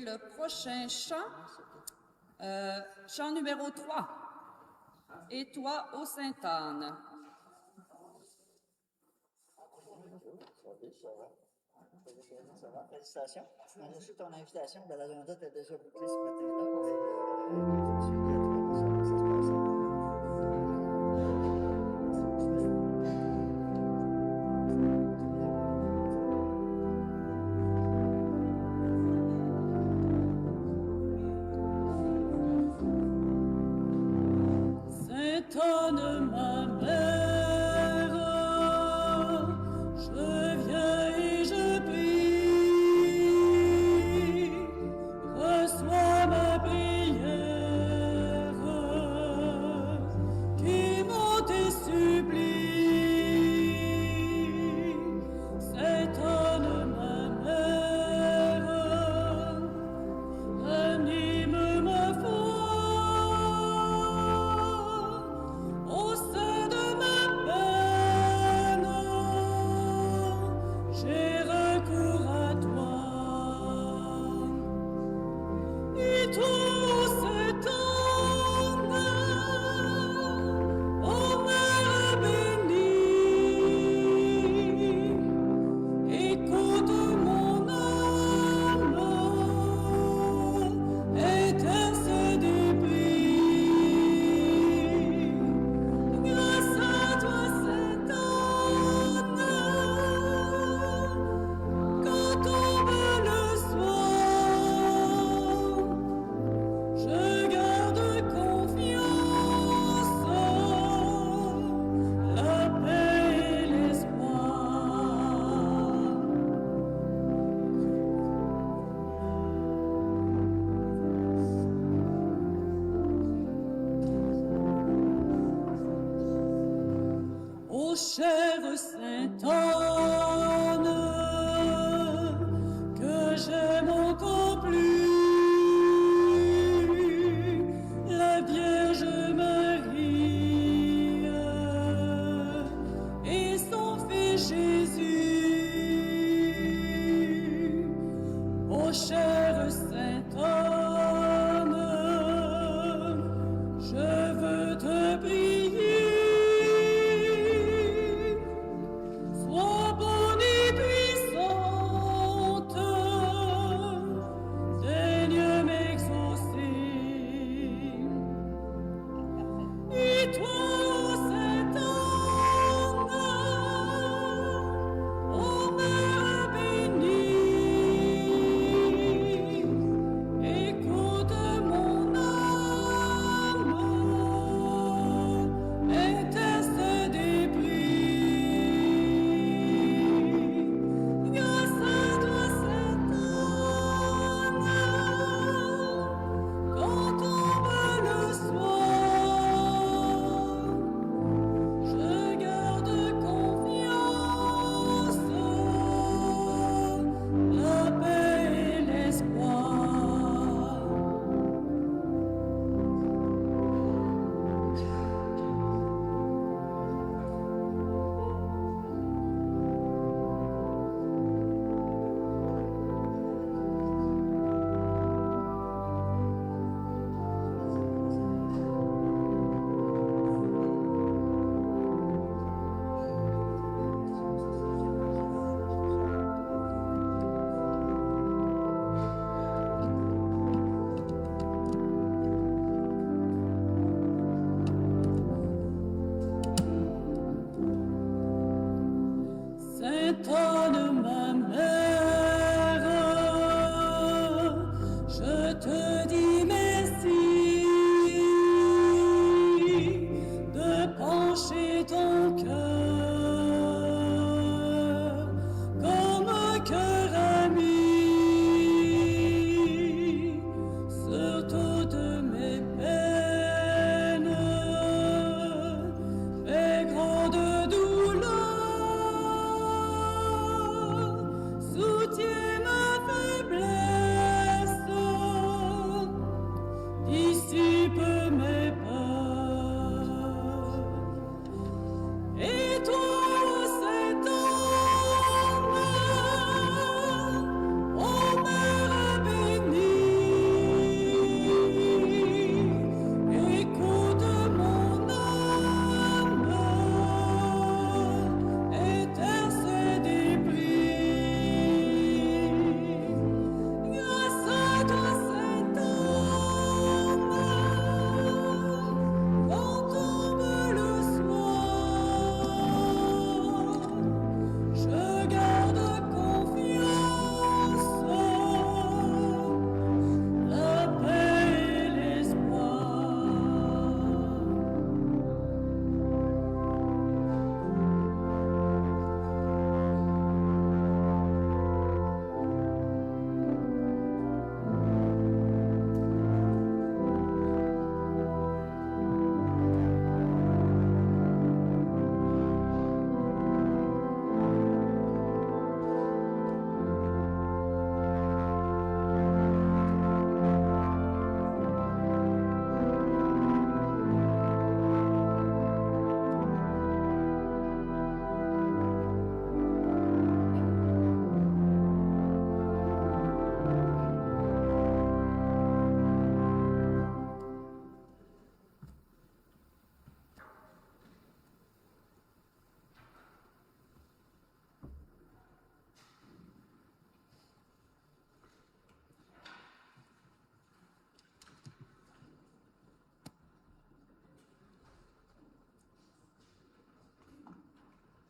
le prochain chant, chant numéro 3. Et toi, ô Sainte-Anne. Ça va? Félicitations. On a reçu ton invitation. Ben, l'agenda était déjà bouclé ce matin-là. Sainte-Anne, ma mère, je viens et je prie, reçois ma prière, qui monte et supplie. Sainte-Anne, ma mère, ranime ma foi. Au sein de ma peine, j'ai recours à toi. Et toi, Sainte-Anne, ô Mère bénie, écoute mon âme, intercède prie. Grâce à toi, Sainte-Anne, quand tombe le soir, je garde confiance, la paix et l'espoir. Ô chère Sainte-Anne, que j'aime encore plus, la Vierge Marie et son Fils Jésus. Ô chère Sainte-Anne, je veux te prier. Sois bonne et puissante, daigne m'exaucer. Et toi, Sainte-Anne, ô Mère bénie,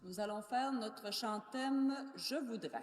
Nous allons faire notre chant thème « Je voudrais ».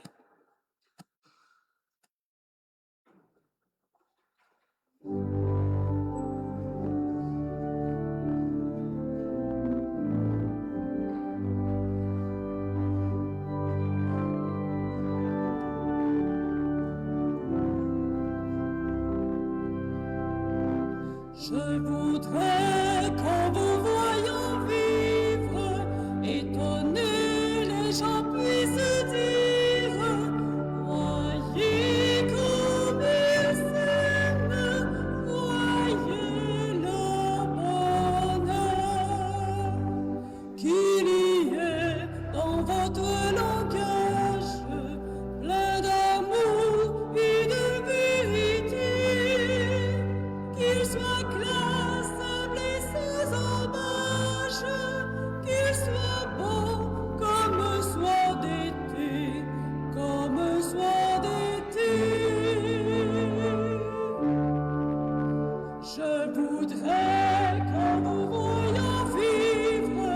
Je voudrais qu'en vous voyant vivre, étonnés les gens puissent dire: voyez comme il s'aime, voyez le bonheur qu'il y ait dans votre langage, plein d'amour et de vérité, qu'il soit classe, blé sans embâche, qu'il soit beau comme soir d'été, comme soir d'été. Je voudrais qu'en vous voyant vivre,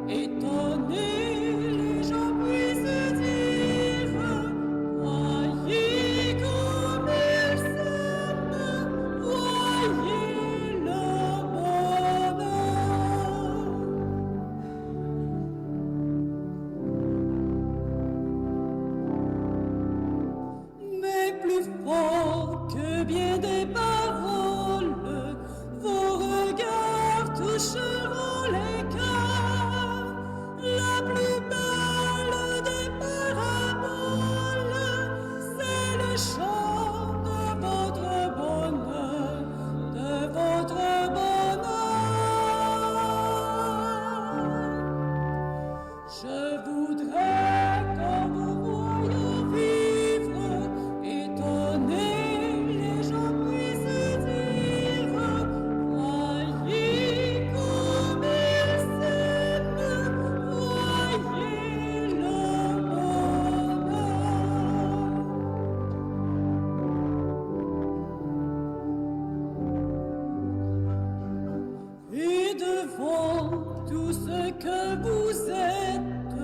étonnés les gens puissent dire: voyez comme il s'aime, voyez le bonheur. Mais plus fort que bien des paroles, vos regards toucheront les cœurs. La plus belle des paraboles, c'est le chant de votre bonheur, de votre bonheur. Je voudrais qu'en vous voyant vivre, étonnés les gens puissent dire: voyez comme il s'aime, voyez le bonheur. Et devant tout ce que vous êtes,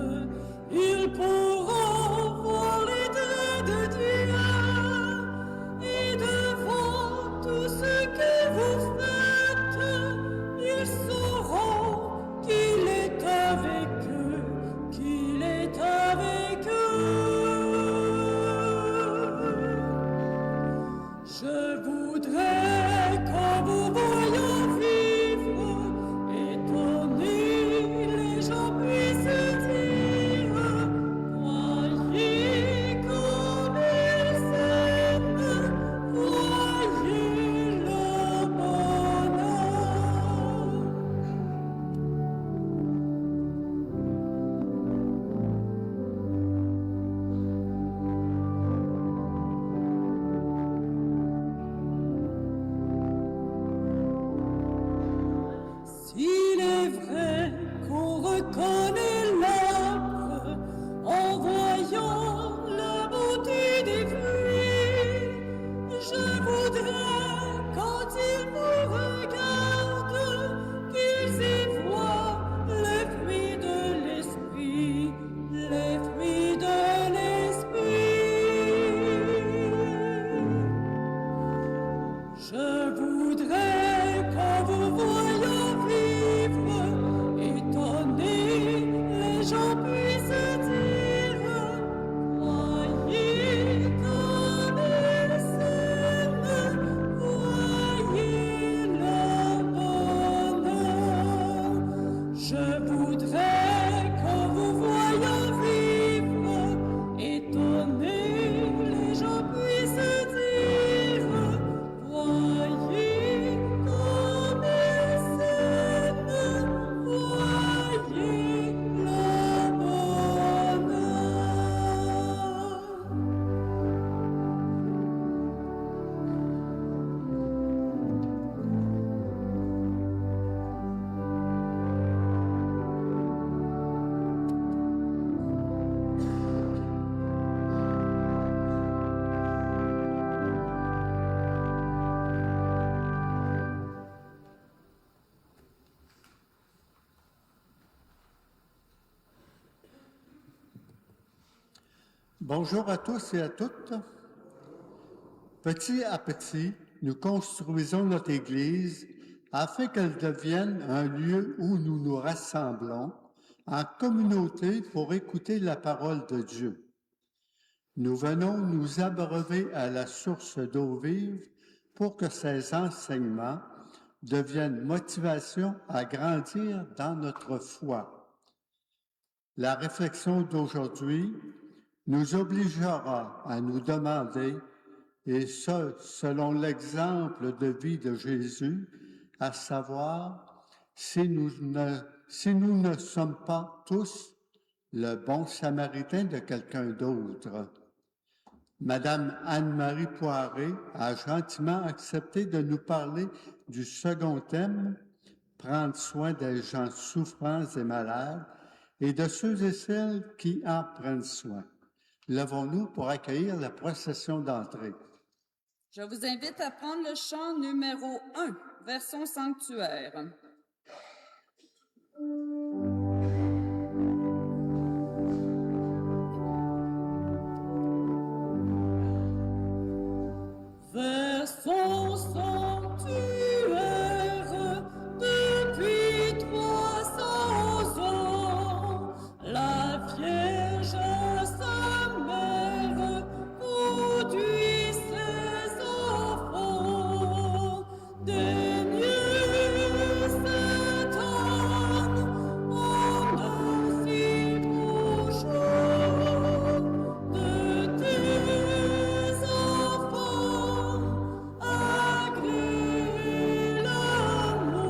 ils pourront voir les traits de Dieu. Et devant tout ce que vous faites, ils sauront qu'il est avec eux, qu'il est avec eux. Je voudrais qu'en vous voyant vivre, étonnés les gens Bonjour à tous et à toutes. Petit à petit, nous construisons notre Église afin qu'elle devienne un lieu où nous nous rassemblons en communauté pour écouter la parole de Dieu. Nous venons nous abreuver à la source d'eau vive pour que ces enseignements deviennent motivation à grandir dans notre foi. La réflexion d'aujourd'hui nous obligera à nous demander, et ce, selon l'exemple de vie de Jésus, à savoir si nous ne sommes pas tous le bon samaritain de quelqu'un d'autre. Madame Anne-Marie Poiré a gentiment accepté de nous parler du second thème, prendre soin des gens souffrants et malades, et de ceux et celles qui en prennent soin. Levons-nous pour accueillir la procession d'entrée. Je vous invite à prendre le chant numéro 1, version sanctuaire. Versons sanctuaire depuis 300 ans, la Vierge sa mère produit ses enfants, daignez s'étendre en nous si bonjour de tes enfants, agrée l'amour.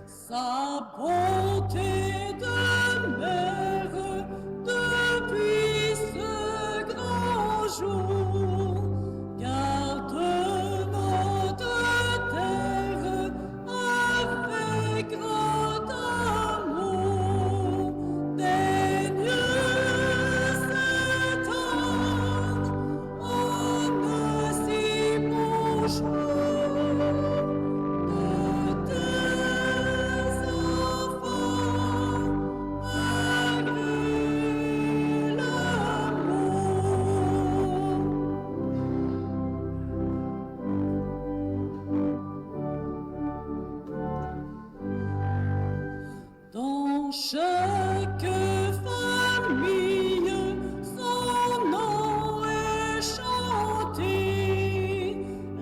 Sa bonté de mère depuis ce grand jour garde notre terre avec grand amour. Daigne s'étendre en un si bon jour de tes enfants, agrée l'amour. Dans chaque famille, son nom est chanté,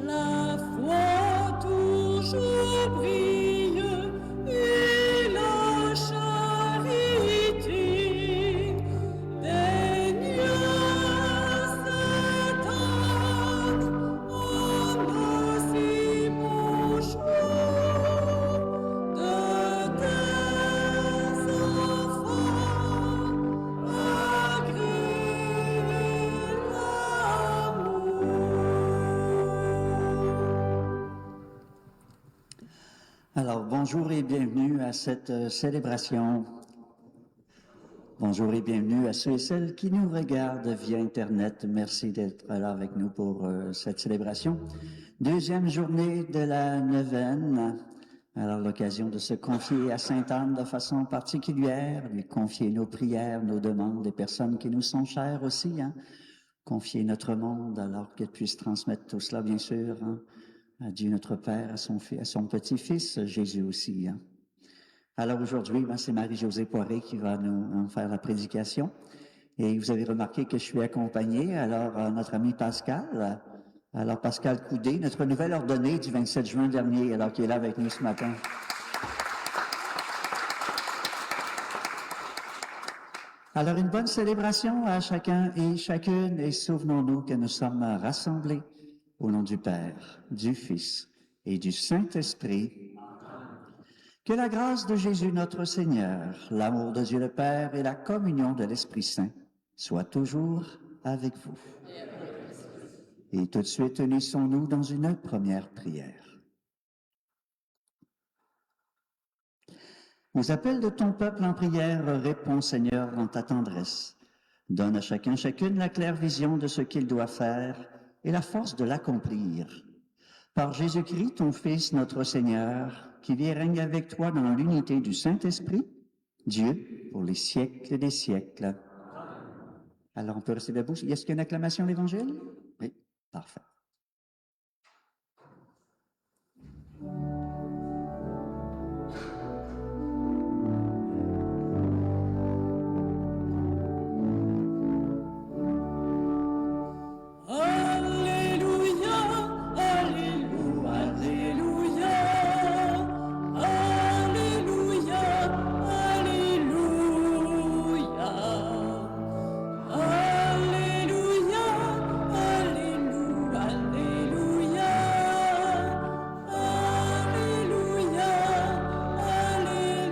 la foi toujours brille et la charité. Daigne s'étendre en un si bon jour de tes enfants, agrée l'amour. Alors, bonjour et bienvenue à cette célébration. Bonjour et bienvenue à ceux et celles qui nous regardent via Internet. Merci d'être là avec nous pour cette célébration. Deuxième journée de la neuvaine. Alors, l'occasion de se confier à Sainte Anne de façon particulière, lui confier nos prières, nos demandes, des personnes qui nous sont chères aussi, hein. Confier notre monde alors qu'elle puisse transmettre tout cela, bien sûr, hein, à Dieu notre Père, à son petit-fils, Jésus aussi, hein. Alors aujourd'hui, c'est Marie-Josée Poiré qui va nous faire la prédication. Et vous avez remarqué que je suis accompagné, alors notre ami Pascal, alors Pascal Coudé, notre nouvel ordonné du 27 juin dernier, alors qui est là avec nous ce matin. Alors une bonne célébration à chacun et chacune, et souvenons-nous que nous sommes rassemblés au nom du Père, du Fils et du Saint-Esprit. Que la grâce de Jésus notre Seigneur, l'amour de Dieu le Père et la communion de l'Esprit Saint soient toujours avec vous. Et tout de suite, unissons-nous dans une première prière. Aux appels de ton peuple en prière, réponds Seigneur en ta tendresse. Donne à chacun, chacune la claire vision de ce qu'il doit faire et la force de l'accomplir. Par Jésus-Christ, ton Fils, notre Seigneur, qui vit et règne avec toi dans l'unité du Saint-Esprit, Dieu, pour les siècles des siècles. Alors, on peut rester debout. Est-ce qu'il y a une acclamation à l'Évangile? Oui, parfait. Alléluia, Alléluia, Alléluia, Alléluia, Alléluia, Alléluia, Alléluia, Alléluia, Alléluia.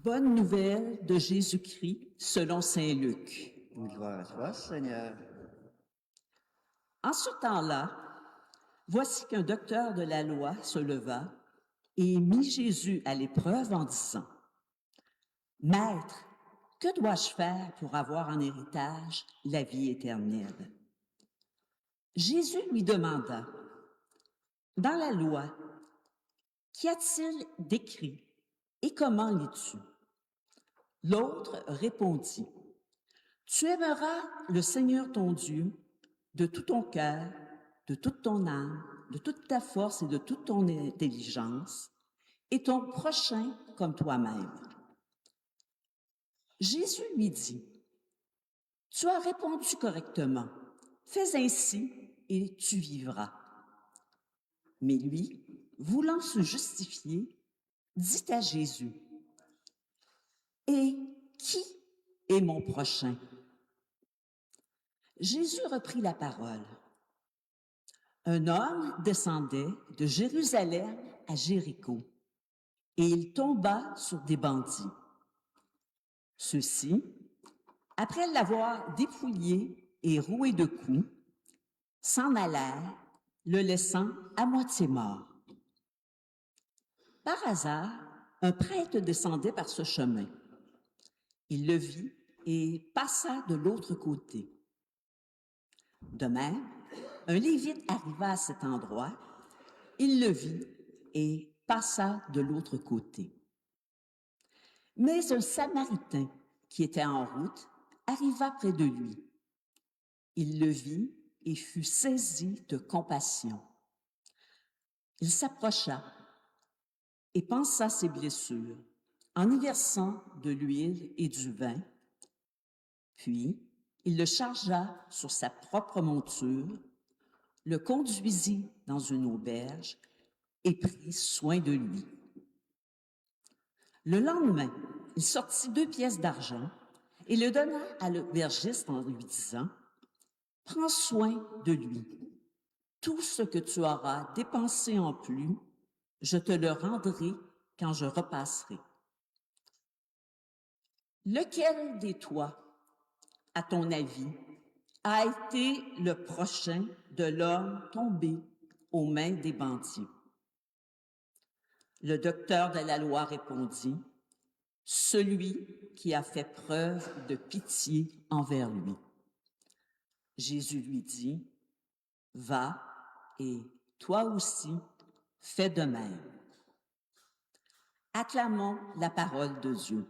Bonne nouvelle de Jésus-Christ selon saint Luc. Gloire à toi, Seigneur. En ce temps-là, voici qu'un docteur de la loi se leva et mit Jésus à l'épreuve en disant, « Maître, que dois-je faire pour avoir en héritage la vie éternelle? » Jésus lui demanda, « Dans la loi, qu'y a-t-il d'écrit et comment lis-tu? » L'autre répondit, « Tu aimeras le Seigneur ton Dieu de tout ton cœur, de toute ton âme, de toute ta force et de toute ton intelligence, et ton prochain comme toi-même. » Jésus lui dit, « Tu as répondu correctement. Fais ainsi et tu vivras. » Mais lui, voulant se justifier, dit à Jésus, « Et qui est mon prochain? » Jésus reprit la parole. Un homme descendait de Jérusalem à Jéricho, et il tomba sur des bandits. Ceux-ci, après l'avoir dépouillé et roué de coups, s'en allèrent, le laissant à moitié mort. Par hasard, un prêtre descendait par ce chemin. Il le vit et passa de l'autre côté. De même, un Lévite arriva à cet endroit, il le vit et passa de l'autre côté. Mais un Samaritain qui était en route arriva près de lui. Il le vit et fut saisi de compassion. Il s'approcha et pansa ses blessures en y versant de l'huile et du vin. Puis, il le chargea sur sa propre monture, le conduisit dans une auberge et prit soin de lui. Le lendemain, il sortit 2 pièces d'argent et le donna à l'aubergiste en lui disant, « Prends soin de lui. Tout ce que tu auras dépensé en plus, je te le rendrai quand je repasserai. » Lequel des toi, à ton avis, a été le prochain de l'homme tombé aux mains des bandits? Le docteur de la loi répondit, « Celui qui a fait preuve de pitié envers lui. » Jésus lui dit, « Va, et toi aussi, fais de même. » Acclamons la parole de Dieu.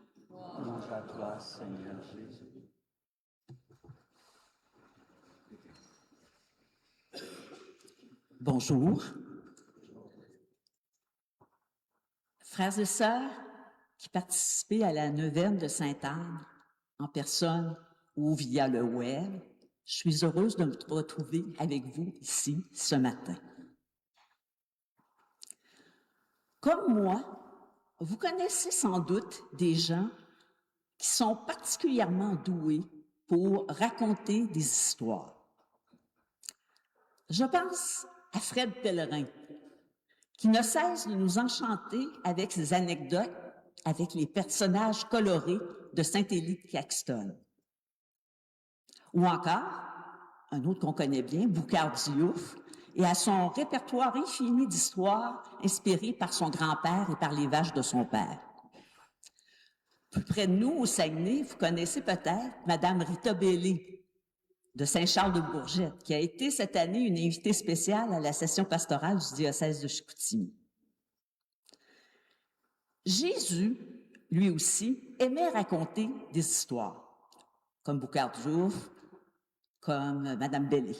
Louange à toi, Seigneur Jésus. Bonjour. Frères et sœurs qui participez à la neuvaine de Sainte-Anne, en personne ou via le web, je suis heureuse de me retrouver avec vous ici ce matin. Comme moi, vous connaissez sans doute des gens qui sont particulièrement doués pour raconter des histoires. Je pense à Fred Pellerin, qui ne cesse de nous enchanter avec ses anecdotes avec les personnages colorés de Saint-Élie de Caxton. Ou encore, un autre qu'on connaît bien, Boucard Diouf, et à son répertoire infini d'histoires inspirées par son grand-père et par les vaches de son père. Plus près de nous, au Saguenay, vous connaissez peut-être Madame Rita Bellé de Saint-Charles-de-Bourgette, qui a été cette année une invitée spéciale à la session pastorale du diocèse de Chicoutimi. Jésus, lui aussi, aimait raconter des histoires, comme Boucard-Diouf, comme Madame Bellé.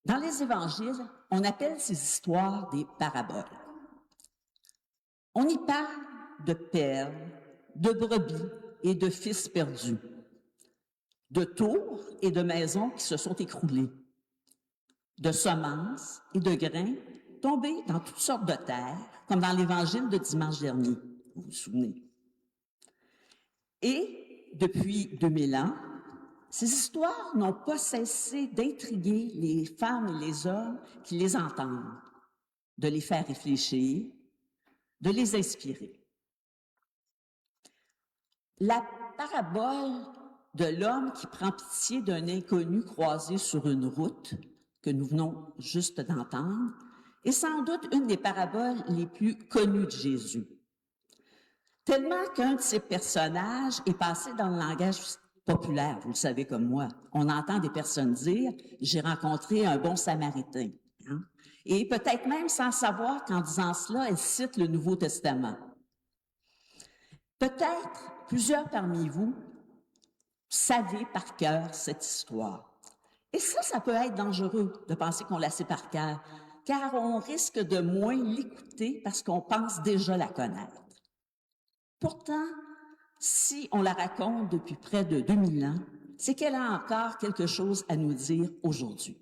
Dans les évangiles, on appelle ces histoires des paraboles. On y parle de perles, de brebis et de fils perdus, de tours et de maisons qui se sont écroulées, de semences et de grains tombés dans toutes sortes de terres, comme dans l'évangile de dimanche dernier, vous vous souvenez. Et depuis 2000 ans, ces histoires n'ont pas cessé d'intriguer les femmes et les hommes qui les entendent, de les faire réfléchir, de les inspirer. La parabole de l'homme qui prend pitié d'un inconnu croisé sur une route, que nous venons juste d'entendre, est sans doute une des paraboles les plus connues de Jésus. Tellement qu'un de ces personnages est passé dans le langage populaire, vous le savez comme moi. On entend des personnes dire « j'ai rencontré un bon Samaritain hein? ». Et peut-être même sans savoir qu'en disant cela, elle cite le Nouveau Testament. Peut-être plusieurs parmi vous savez par cœur cette histoire. Et ça peut être dangereux de penser qu'on la sait par cœur, car on risque de moins l'écouter parce qu'on pense déjà la connaître. Pourtant, si on la raconte depuis près de 2000 ans, c'est qu'elle a encore quelque chose à nous dire aujourd'hui.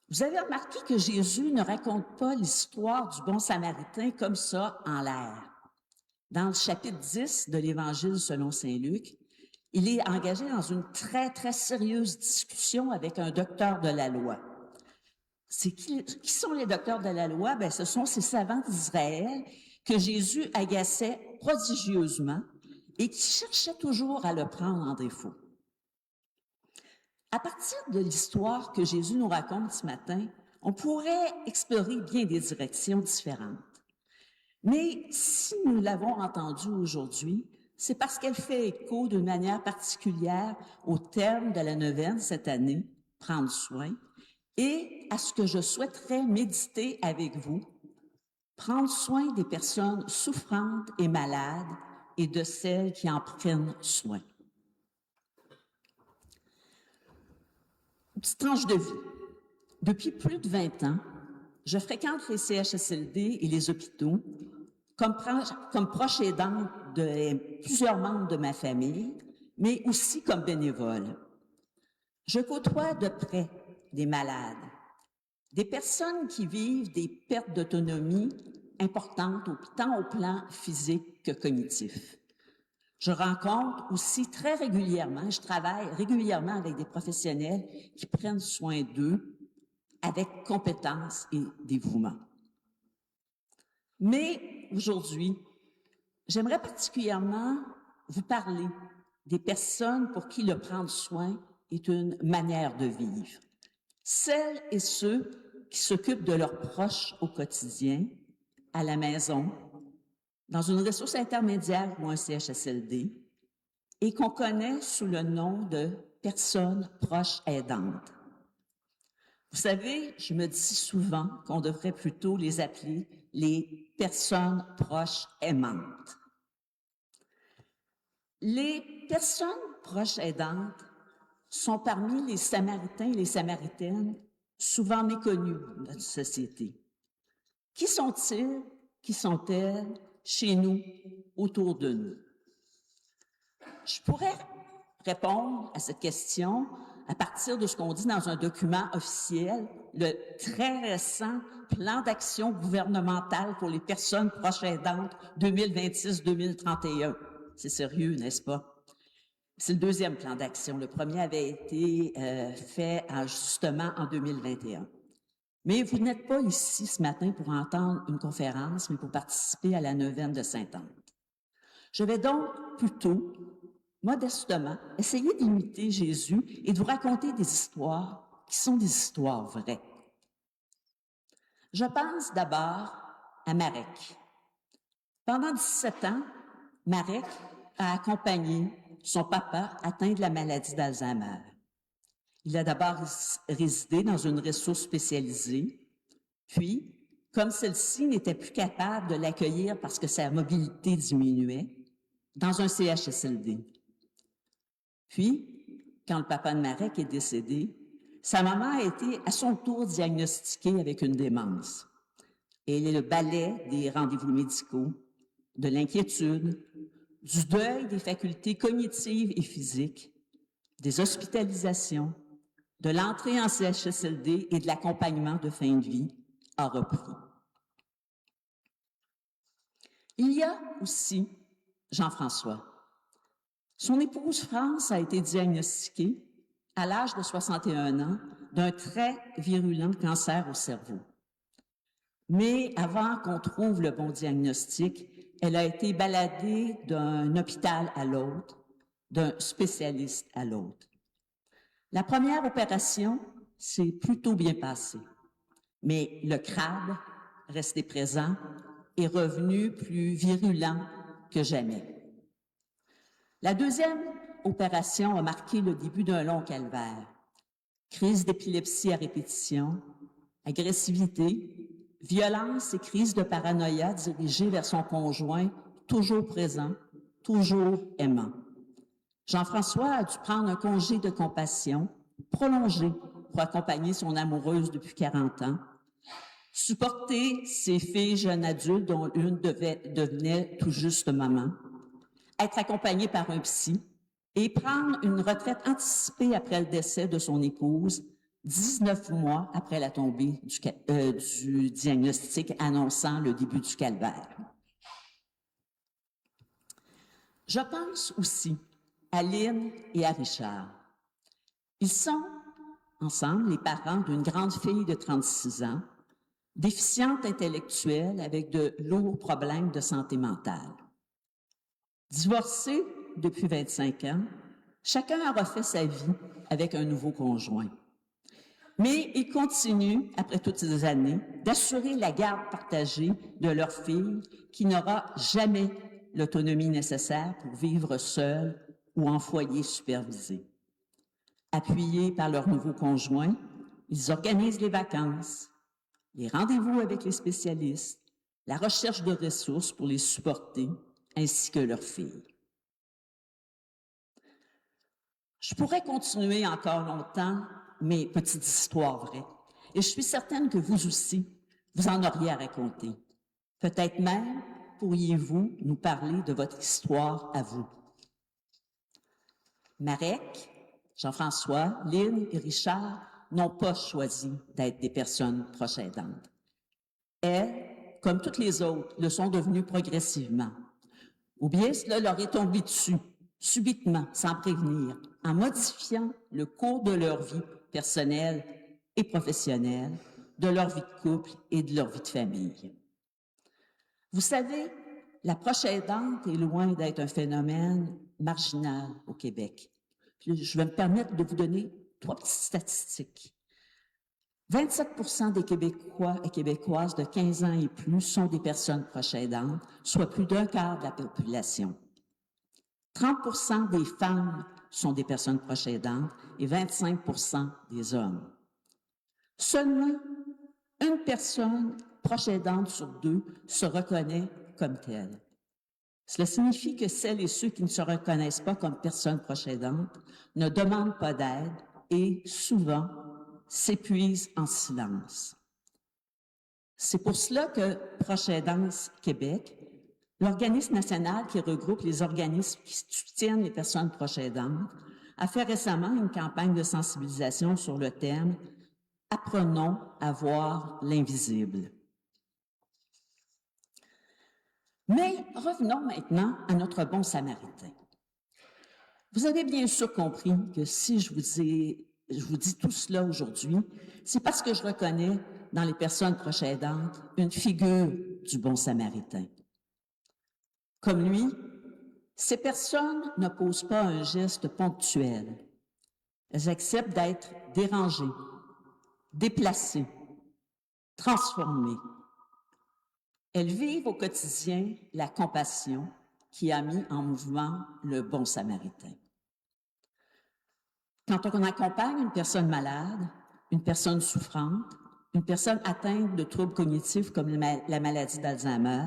Vous avez remarqué que Jésus ne raconte pas l'histoire du bon Samaritain comme ça en l'air. Dans le chapitre 10 de l'Évangile selon saint Luc, il est engagé dans une très, très sérieuse discussion avec un docteur de la loi. Qui sont les docteurs de la loi? Bien, ce sont ces savants d'Israël que Jésus agaçait prodigieusement et qui cherchaient toujours à le prendre en défaut. À partir de l'histoire que Jésus nous raconte ce matin, on pourrait explorer bien des directions différentes. Mais si nous l'avons entendue aujourd'hui, c'est parce qu'elle fait écho d'une manière particulière au terme de la neuvaine cette année, prendre soin, et à ce que je souhaiterais méditer avec vous, prendre soin des personnes souffrantes et malades et de celles qui en prennent soin. Une petite tranche de vie. Depuis plus de 20 ans, je fréquente les CHSLD et les hôpitaux comme proche aidante de plusieurs membres de ma famille, mais aussi comme bénévole. Je côtoie de près des malades, des personnes qui vivent des pertes d'autonomie importantes, tant au plan physique que cognitif. Je rencontre aussi très régulièrement, je travaille régulièrement avec des professionnels qui prennent soin d'eux avec compétence et dévouement. Mais aujourd'hui, j'aimerais particulièrement vous parler des personnes pour qui le prendre soin est une manière de vivre. Celles et ceux qui s'occupent de leurs proches au quotidien, à la maison, dans une ressource intermédiaire ou un CHSLD, et qu'on connaît sous le nom de personnes proches aidantes. Vous savez, je me dis souvent qu'on devrait plutôt les appeler les personnes proches aimantes. Les personnes proches aidantes sont parmi les Samaritains et les Samaritaines souvent méconnus de notre société. Qui sont-ils? Qui sont-elles chez nous, autour de nous? Je pourrais répondre à cette question à partir de ce qu'on dit dans un document officiel, le très récent Plan d'action gouvernemental pour les personnes proches aidantes 2026-2031. C'est sérieux, n'est-ce pas? C'est le deuxième plan d'action. Le premier avait été fait justement en 2021. Mais vous n'êtes pas ici ce matin pour entendre une conférence, mais pour participer à la neuvaine de Sainte-Anne. Je vais donc plutôt, modestement, essayer d'imiter Jésus et de vous raconter des histoires qui sont des histoires vraies. Je pense d'abord à Marek. Pendant 17 ans, Marek a accompagné son papa atteint de la maladie d'Alzheimer. Il a d'abord résidé dans une ressource spécialisée, puis, comme celle-ci n'était plus capable de l'accueillir parce que sa mobilité diminuait, dans un CHSLD. Puis, quand le papa de Marek est décédé, sa maman a été à son tour diagnostiquée avec une démence. Et le balai des rendez-vous médicaux, de l'inquiétude, du deuil des facultés cognitives et physiques, des hospitalisations, de l'entrée en CHSLD et de l'accompagnement de fin de vie a repris. Il y a aussi Jean-François. Son épouse France a été diagnostiquée à l'âge de 61 ans d'un très virulent cancer au cerveau. Mais avant qu'on trouve le bon diagnostic, elle a été baladée d'un hôpital à l'autre, d'un spécialiste à l'autre. La première opération s'est plutôt bien passée, mais le crabe, resté présent, est revenu plus virulent que jamais. La deuxième opération a marqué le début d'un long calvaire. Crise d'épilepsie à répétition, agressivité, violence et crise de paranoïa dirigée vers son conjoint, toujours présent, toujours aimant. Jean-François a dû prendre un congé de compassion prolongé pour accompagner son amoureuse depuis 40 ans, supporter ses filles jeunes adultes dont une devenait tout juste maman, être accompagné par un psy et prendre une retraite anticipée après le décès de son épouse, 19 mois après la tombée du diagnostic annonçant le début du calvaire. Je pense aussi à Lynn et à Richard. Ils sont, ensemble, les parents d'une grande fille de 36 ans, déficiente intellectuelle avec de lourds problèmes de santé mentale. Divorcés depuis 25 ans, chacun a refait sa vie avec un nouveau conjoint. Mais ils continuent, après toutes ces années, d'assurer la garde partagée de leur fille qui n'aura jamais l'autonomie nécessaire pour vivre seule ou en foyer supervisé. Appuyés par leur nouveau conjoint, ils organisent les vacances, les rendez-vous avec les spécialistes, la recherche de ressources pour les supporter, ainsi que leurs filles. Je pourrais continuer encore longtemps mes petites histoires vraies, et je suis certaine que vous aussi, vous en auriez à raconter. Peut-être même pourriez-vous nous parler de votre histoire à vous. Marek, Jean-François, Lynn et Richard n'ont pas choisi d'être des personnes proches aidantes. Elles, comme toutes les autres, le sont devenues progressivement. Ou bien cela leur est tombé dessus, subitement, sans prévenir, en modifiant le cours de leur vie personnelle et professionnelle, de leur vie de couple et de leur vie de famille. Vous savez, la proche aidante est loin d'être un phénomène marginal au Québec. Je vais me permettre de vous donner 3 petites statistiques. 27% des Québécois et Québécoises de 15 ans et plus sont des personnes proches aidantes, soit plus d'un quart de la population. 30% des femmes sont des personnes proches aidantes et 25% des hommes. Seulement une personne proche aidante sur 2 se reconnaît comme telle. Cela signifie que celles et ceux qui ne se reconnaissent pas comme personnes proches aidantes ne demandent pas d'aide et, souvent, s'épuisent en silence. C'est pour cela que Proches Aidance Québec, l'organisme national qui regroupe les organismes qui soutiennent les personnes proches aidantes, a fait récemment une campagne de sensibilisation sur le thème « Apprenons à voir l'invisible ». Mais revenons maintenant à notre bon samaritain. Vous avez bien sûr compris que si je vous dis tout cela aujourd'hui, c'est parce que je reconnais dans les personnes proches aidantes une figure du bon samaritain. Comme lui, ces personnes ne posent pas un geste ponctuel. Elles acceptent d'être dérangées, déplacées, transformées. Elles vivent au quotidien la compassion, qui a mis en mouvement le bon samaritain. Quand on accompagne une personne malade, une personne souffrante, une personne atteinte de troubles cognitifs comme la maladie d'Alzheimer,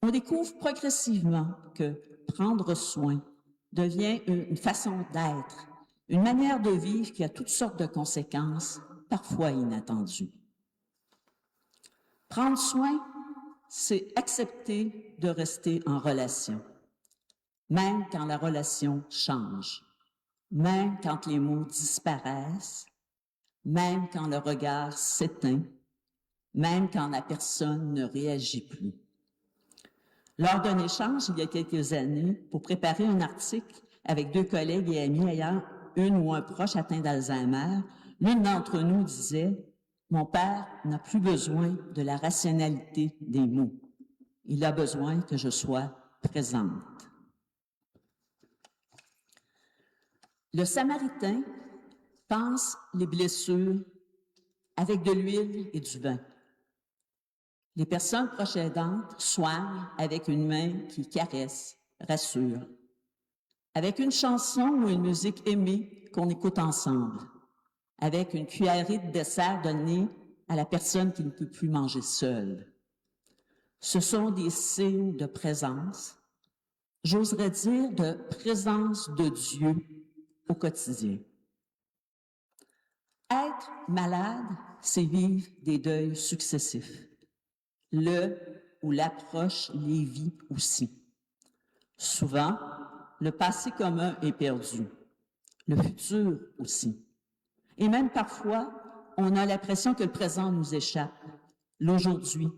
on découvre progressivement que prendre soin devient une façon d'être, une manière de vivre qui a toutes sortes de conséquences, parfois inattendues. Prendre soin, c'est accepter de rester en relation, même quand la relation change, même quand les mots disparaissent, même quand le regard s'éteint, même quand la personne ne réagit plus. Lors d'un échange, il y a quelques années, pour préparer un article avec 2 collègues et amis ayant une ou un proche atteint d'Alzheimer, l'une d'entre nous disait « Mon père n'a plus besoin de la rationalité des mots. Il a besoin que je sois présente. » Le Samaritain panse les blessures avec de l'huile et du vin. Les personnes proches aidantes soignent avec une main qui caresse, rassure, avec une chanson ou une musique aimée qu'on écoute ensemble, avec une cuillerée de dessert donnée à la personne qui ne peut plus manger seule. Ce sont des signes de présence, j'oserais dire de présence de Dieu au quotidien. Être malade, c'est vivre des deuils successifs. Le ou l'approche les vit aussi. Souvent, le passé commun est perdu, le futur aussi. Et même parfois, on a l'impression que le présent nous échappe, l'aujourd'hui,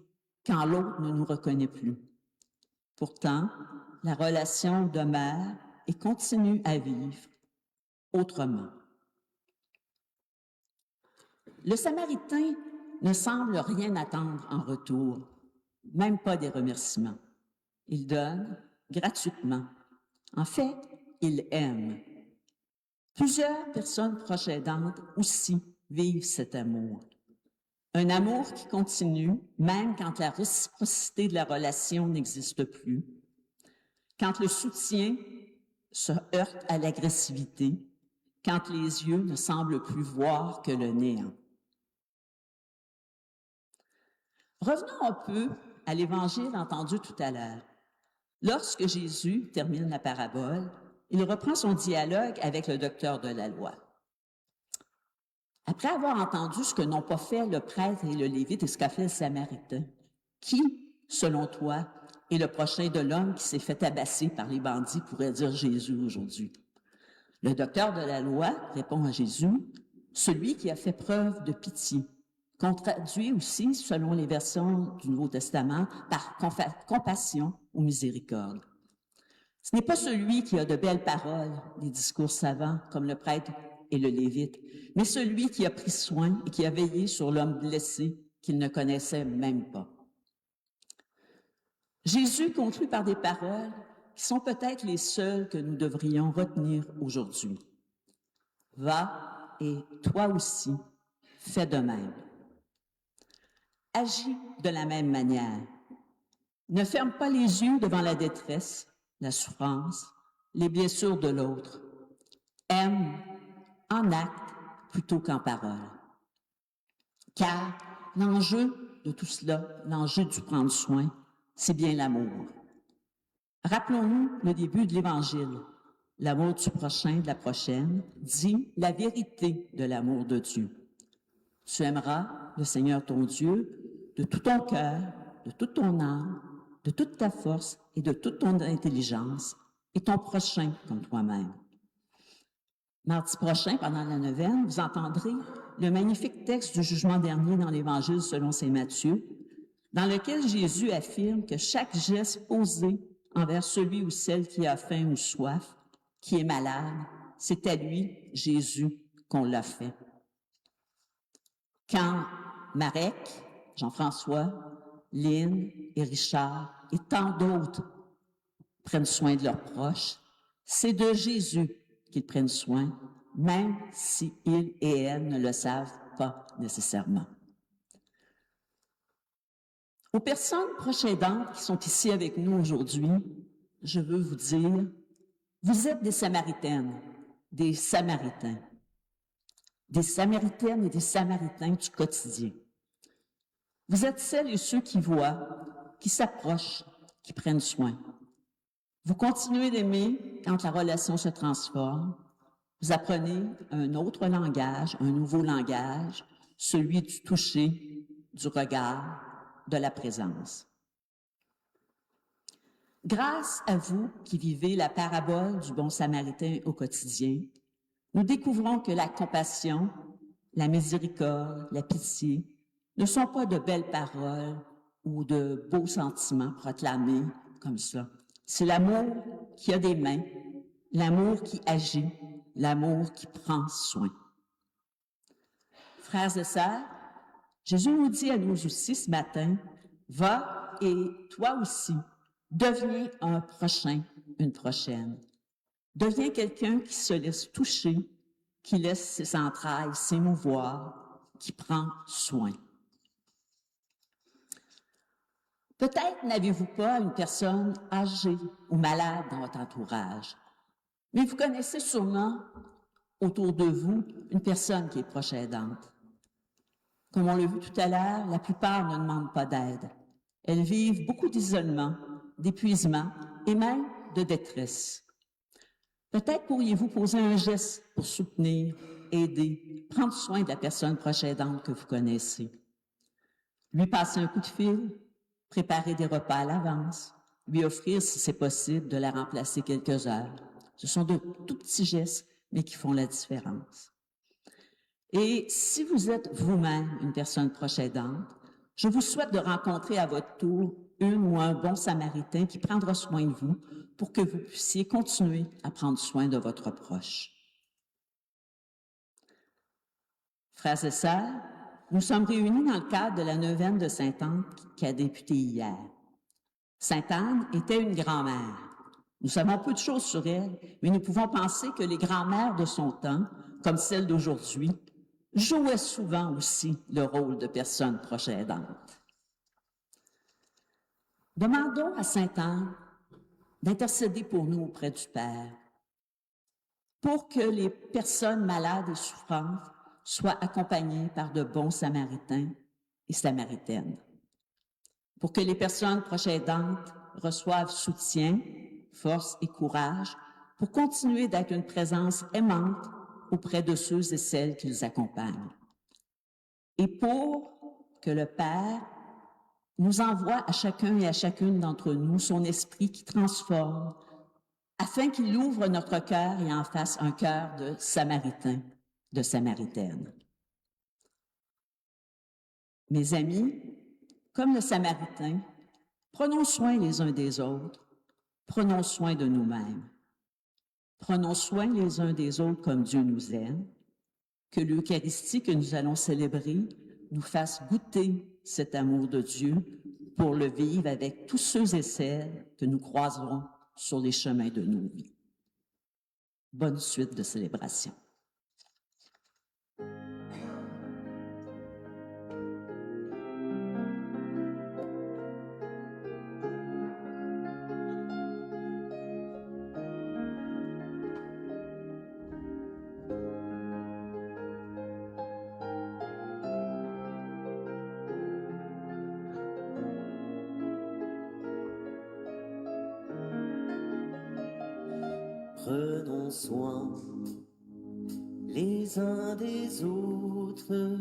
quand l'autre ne nous reconnaît plus. Pourtant, la relation demeure et continue à vivre autrement. Le Samaritain ne semble rien attendre en retour, même pas des remerciements. Il donne gratuitement. En fait, il aime. Plusieurs personnes proches aidantes aussi vivent cet amour. Un amour qui continue même quand la réciprocité de la relation n'existe plus, quand le soutien se heurte à l'agressivité, quand les yeux ne semblent plus voir que le néant. Revenons un peu à l'évangile entendu tout à l'heure. Lorsque Jésus termine la parabole, il reprend son dialogue avec le docteur de la loi. Après avoir entendu ce que n'ont pas fait le prêtre et le lévite et ce qu'a fait le Samaritain, qui, selon toi, est le prochain de l'homme qui s'est fait tabasser par les bandits, pourrait dire Jésus aujourd'hui? Le docteur de la loi répond à Jésus, celui qui a fait preuve de pitié, qu'on traduit aussi, selon les versions du Nouveau Testament, par compassion ou miséricorde. Ce n'est pas celui qui a de belles paroles, des discours savants, comme le prêtre et le lévite, mais celui qui a pris soin et qui a veillé sur l'homme blessé qu'il ne connaissait même pas. Jésus conclut par des paroles qui sont peut-être les seules que nous devrions retenir aujourd'hui. Va et toi aussi, fais de même. Agis de la même manière. Ne ferme pas les yeux devant la détresse, la souffrance, les blessures de l'autre. Aime en acte plutôt qu'en parole. Car l'enjeu de tout cela, l'enjeu du prendre soin, c'est bien l'amour. Rappelons-nous le début de l'Évangile. L'amour du prochain, de la prochaine, dit la vérité de l'amour de Dieu. Tu aimeras le Seigneur ton Dieu de tout ton cœur, de toute ton âme, de toute ta force et de toute ton intelligence, et ton prochain comme toi-même. Mardi prochain, pendant la neuvaine, vous entendrez le magnifique texte du jugement dernier dans l'Évangile selon saint Matthieu, dans lequel Jésus affirme que chaque geste posé envers celui ou celle qui a faim ou soif, qui est malade, c'est à lui, Jésus, qu'on l'a fait. Quand Marek, Jean-François, Lynn et Richard et tant d'autres prennent soin de leurs proches, c'est de Jésus qu'ils prennent soin, même si ils et elles ne le savent pas nécessairement. Aux personnes proches aidantes qui sont ici avec nous aujourd'hui, je veux vous dire, vous êtes des Samaritaines, des Samaritains, des Samaritaines et des Samaritains du quotidien. Vous êtes celles et ceux qui voient, qui s'approchent, qui prennent soin. Vous continuez d'aimer quand la relation se transforme. Vous apprenez un autre langage, un nouveau langage, celui du toucher, du regard, de la présence. Grâce à vous qui vivez la parabole du bon Samaritain au quotidien, nous découvrons que la compassion, la miséricorde, la pitié ne sont pas de belles paroles ou de beaux sentiments proclamés comme ça. C'est l'amour qui a des mains, l'amour qui agit, l'amour qui prend soin. Frères et sœurs, Jésus nous dit à nous aussi ce matin, « Va et toi aussi, deviens un prochain, une prochaine. Deviens quelqu'un qui se laisse toucher, qui laisse ses entrailles s'émouvoir, qui prend soin. » Peut-être n'avez-vous pas une personne âgée ou malade dans votre entourage, mais vous connaissez sûrement autour de vous une personne qui est proche aidante. Comme on l'a vu tout à l'heure, la plupart ne demandent pas d'aide. Elles vivent beaucoup d'isolement, d'épuisement et même de détresse. Peut-être pourriez-vous poser un geste pour soutenir, aider, prendre soin de la personne proche aidante que vous connaissez. Lui passer un coup de fil, préparer des repas à l'avance, lui offrir, si c'est possible, de la remplacer quelques heures. Ce sont de tout petits gestes, mais qui font la différence. Et si vous êtes vous-même une personne proche aidante, je vous souhaite de rencontrer à votre tour une ou un bon Samaritain qui prendra soin de vous pour que vous puissiez continuer à prendre soin de votre proche. Frères et sœurs, nous sommes réunis dans le cadre de la neuvaine de Sainte-Anne qui a débuté hier. Sainte-Anne était une grand-mère. Nous savons peu de choses sur elle, mais nous pouvons penser que les grand-mères de son temps, comme celles d'aujourd'hui, jouaient souvent aussi le rôle de personnes proches aidantes. Demandons à Sainte-Anne d'intercéder pour nous auprès du Père, pour que les personnes malades et souffrantes soient accompagnées par de bons Samaritains et Samaritaines, pour que les personnes proches aidantes reçoivent soutien, force et courage pour continuer d'être une présence aimante auprès de ceux et celles qui les accompagnent. Et pour que le Père nous envoie à chacun et à chacune d'entre nous son esprit qui transforme, afin qu'il ouvre notre cœur et en fasse un cœur de Samaritain, de Samaritaine. Mes amis, comme le Samaritain, prenons soin les uns des autres, prenons soin de nous-mêmes. Prenons soin les uns des autres comme Dieu nous aime, que l'Eucharistie que nous allons célébrer nous fasse goûter cet amour de Dieu pour le vivre avec tous ceux et celles que nous croiserons sur les chemins de nos vies. Bonne suite de célébration. Prenons soin les uns des autres,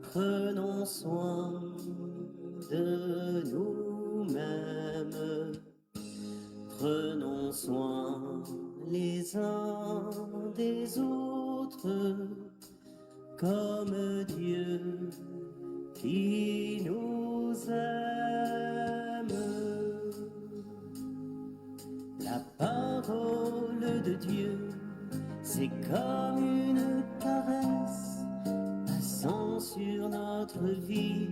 prenons soin de nous-mêmes, prenons soin les uns des autres, comme Dieu qui nous aime. La parole de Dieu, c'est comme une caresse passant sur notre vie,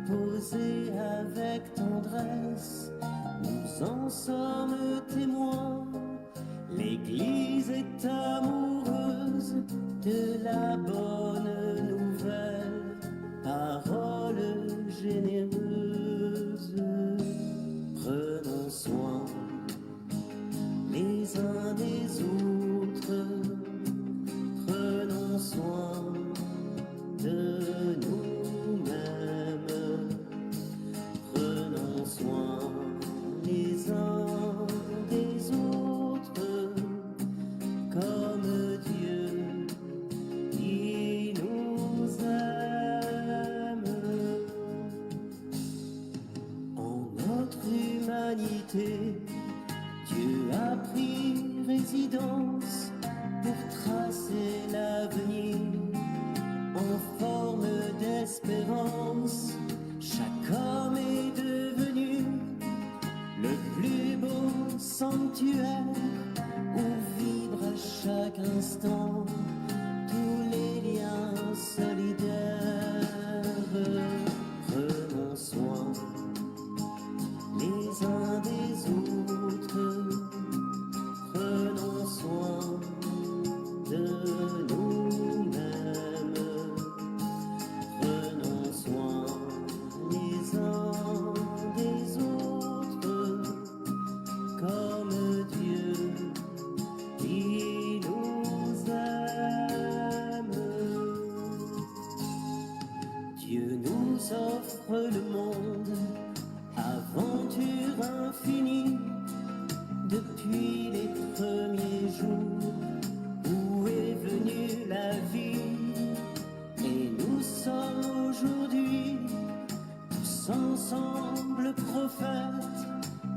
posée avec tendresse. Nous en sommes témoins, l'Église est amoureuse de la bonne nouvelle, parole généreuse. Prenons soin chaque instant tous les liens solidaires. Prenons soin les uns des autres, prenons soin de nous-mêmes, prenons soin les uns des autres, comme Dieu qui nous aime. Dieu nous offre le monde, aventure infinie, depuis les premiers jours où est venue la vie. Et nous sommes aujourd'hui tous ensemble prophètes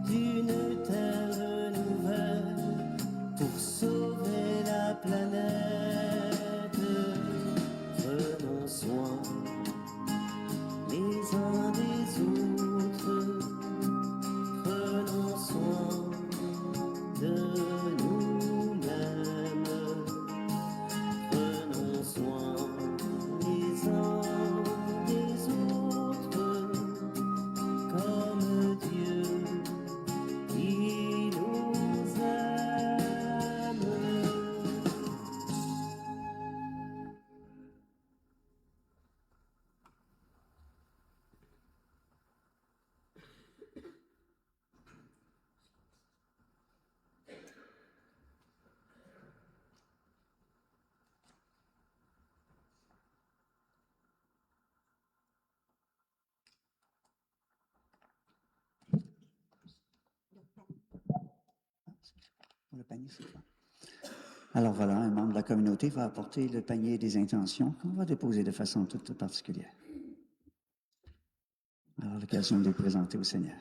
d'une terre nouvelle pour sauver la planète. Prenons soin les uns des autres, prenons soin de nous-mêmes, prenons soin les uns des autres, comme Dieu qui nous aime. Pour le panier, c'est quoi? Alors voilà, un membre de la communauté va apporter le panier des intentions qu'on va déposer de façon toute particulière. Alors, l'occasion de les présenter au Seigneur.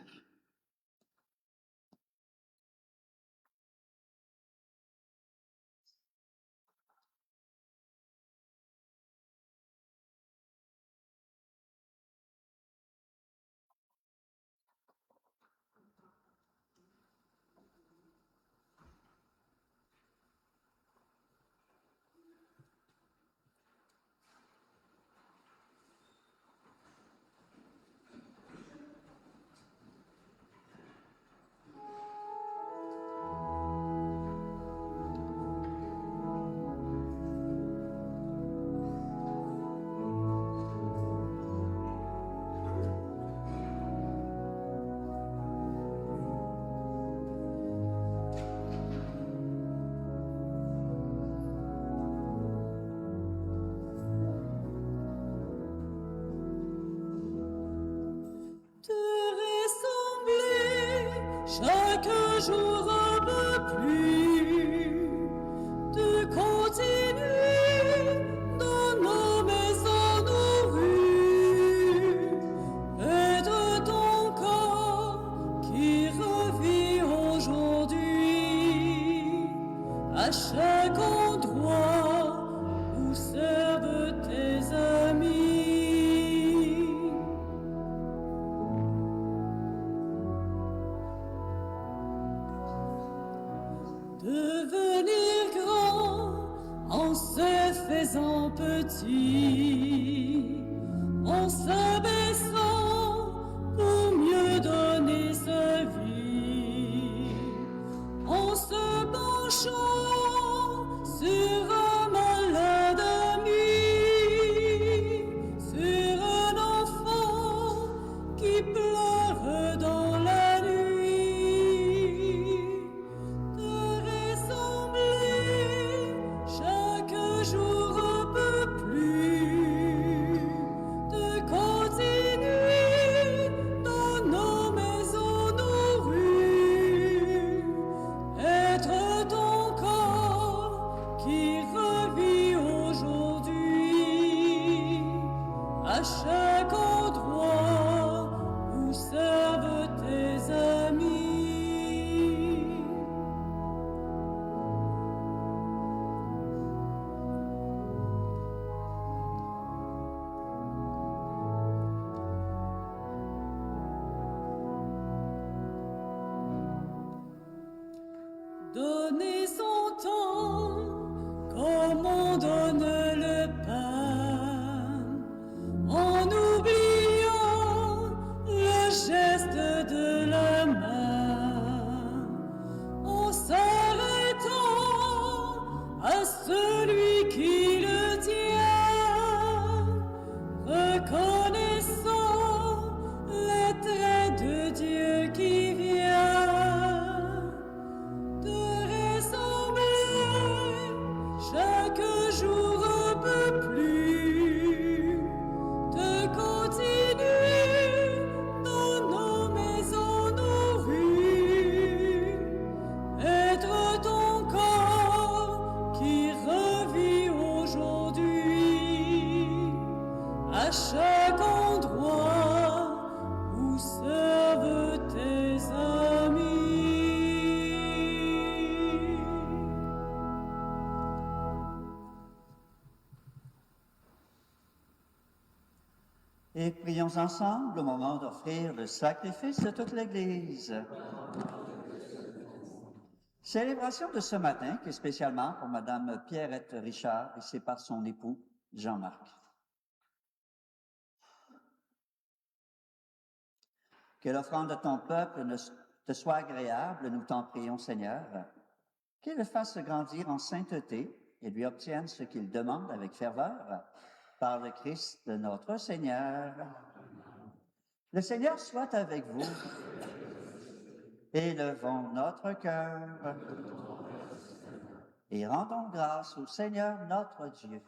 Chaque jour un peu plus, de continuer dans nos maisons, nos rues, et de ton corps qui revit aujourd'hui à chaque endroit où servent tes amis. Devenir grand en se faisant petit, en s'abaissant pour mieux donner sa vie, en se penchant sur un malade ami, sur un enfant qui pleure dans la nuit. De ressembler chaque jour un peu plus, de continuer dans nos maisons, nos rues, être ton corps qui revit aujourd'hui à chaque endroit où servent tes amis. Donner son temps chaque endroit où servent tes amis. Et prions ensemble au moment d'offrir le sacrifice de toute l'Église. Célébration de ce matin qui est spécialement pour Madame Pierrette Richard et c'est par son époux Jean-Marc. Que l'offrande de ton peuple te soit agréable, nous t'en prions, Seigneur. Qu'il le fasse grandir en sainteté et lui obtienne ce qu'il demande avec ferveur par le Christ notre Seigneur. Le Seigneur soit avec vous. Élevons notre cœur et rendons grâce au Seigneur notre Dieu.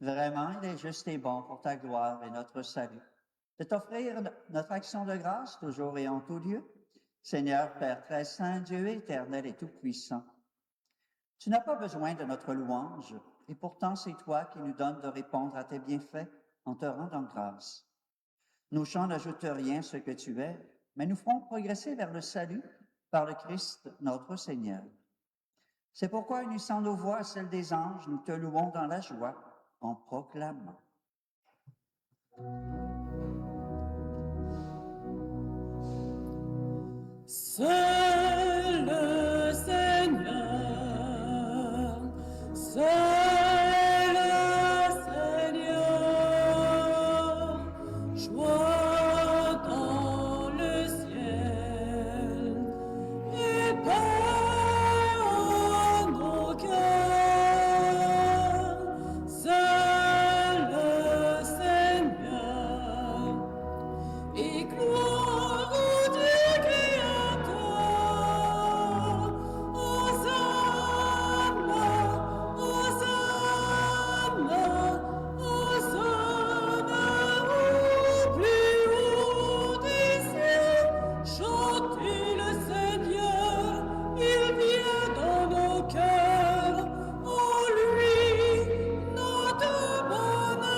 Vraiment, il est juste et bon pour ta gloire et notre salut de t'offrir notre action de grâce toujours et en tout lieu. Seigneur, Père très saint, Dieu éternel et tout-puissant, tu n'as pas besoin de notre louange, et pourtant c'est toi qui nous donnes de répondre à tes bienfaits en te rendant grâce. Nos chants n'ajoutent rien à ce que tu es, mais nous ferons progresser vers le salut par le Christ notre Seigneur. C'est pourquoi, unissant nos voix à celles des anges, nous te louons dans la joie en proclamant. Seul le Seigneur, seul le Seigneur, joie dans le ciel et paix en nos cœurs. Seul le Seigneur et gloire au Dieu créateur. Hosanna, Hosanna, Hosanna au plus haut des cieux. Chantez le Seigneur, il vient dans nos cœurs. En lui, notre bonheur.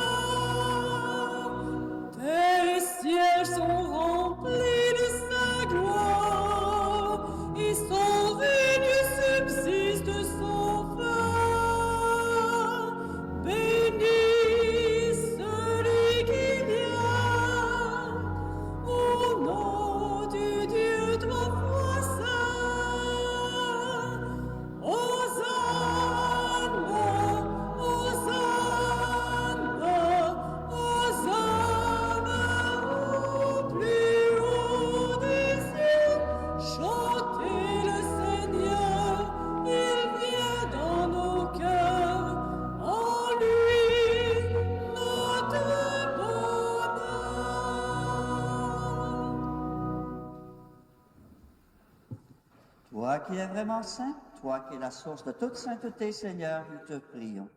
Tes cieux sont remplis de sa gloire, et son règne subsiste sans fin. Bénis celui qui vient, au nom du Dieu trois fois saint. Hosanna, Hosanna, Hosanna au plus haut des cieux. Chantez le Seigneur, il vient dans nos cœurs. En lui, notre bonheur. Toi qui es vraiment saint, toi qui es la source de toute sainteté, Seigneur, nous te prions.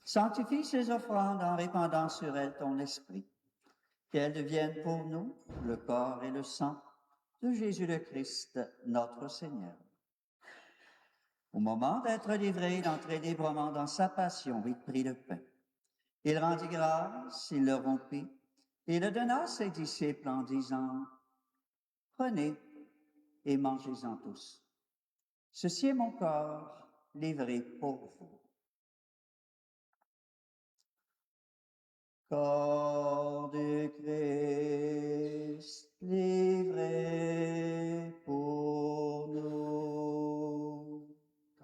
Sanctifie ces offrandes en répandant sur elles ton esprit, qu'elles deviennent pour nous le corps et le sang de Jésus le Christ, notre Seigneur. Au moment d'être livré, d'entrer librement dans sa passion, il prit le pain. Il rendit grâce, il le rompit, et le donna à ses disciples en disant, « Prenez et mangez-en tous. Ceci est mon corps livré pour vous. » Corps du Christ livré pour nous.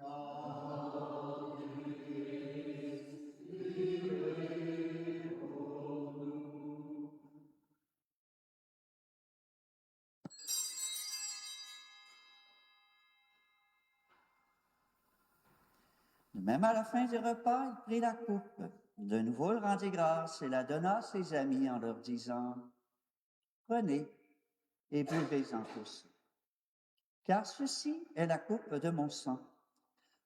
Corps du Christ livré pour nous. De même, à la fin du repas, il prit la coupe. De nouveau, il rendit grâce et la donna à ses amis en leur disant, « Prenez et buvez-en tous, car ceci est la coupe de mon sang,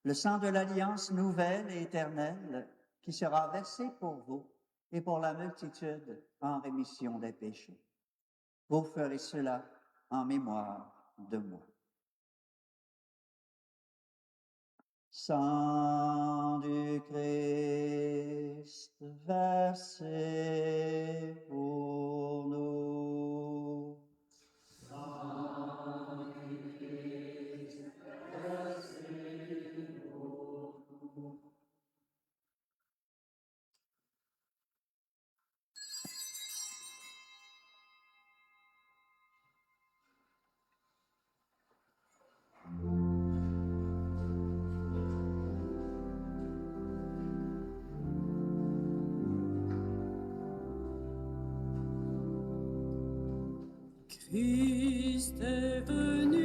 le sang de l'alliance nouvelle et éternelle qui sera versé pour vous et pour la multitude en rémission des péchés. Vous ferez cela en mémoire de moi. » Sang du Christ Christ, versé pour nous. Christ est venu,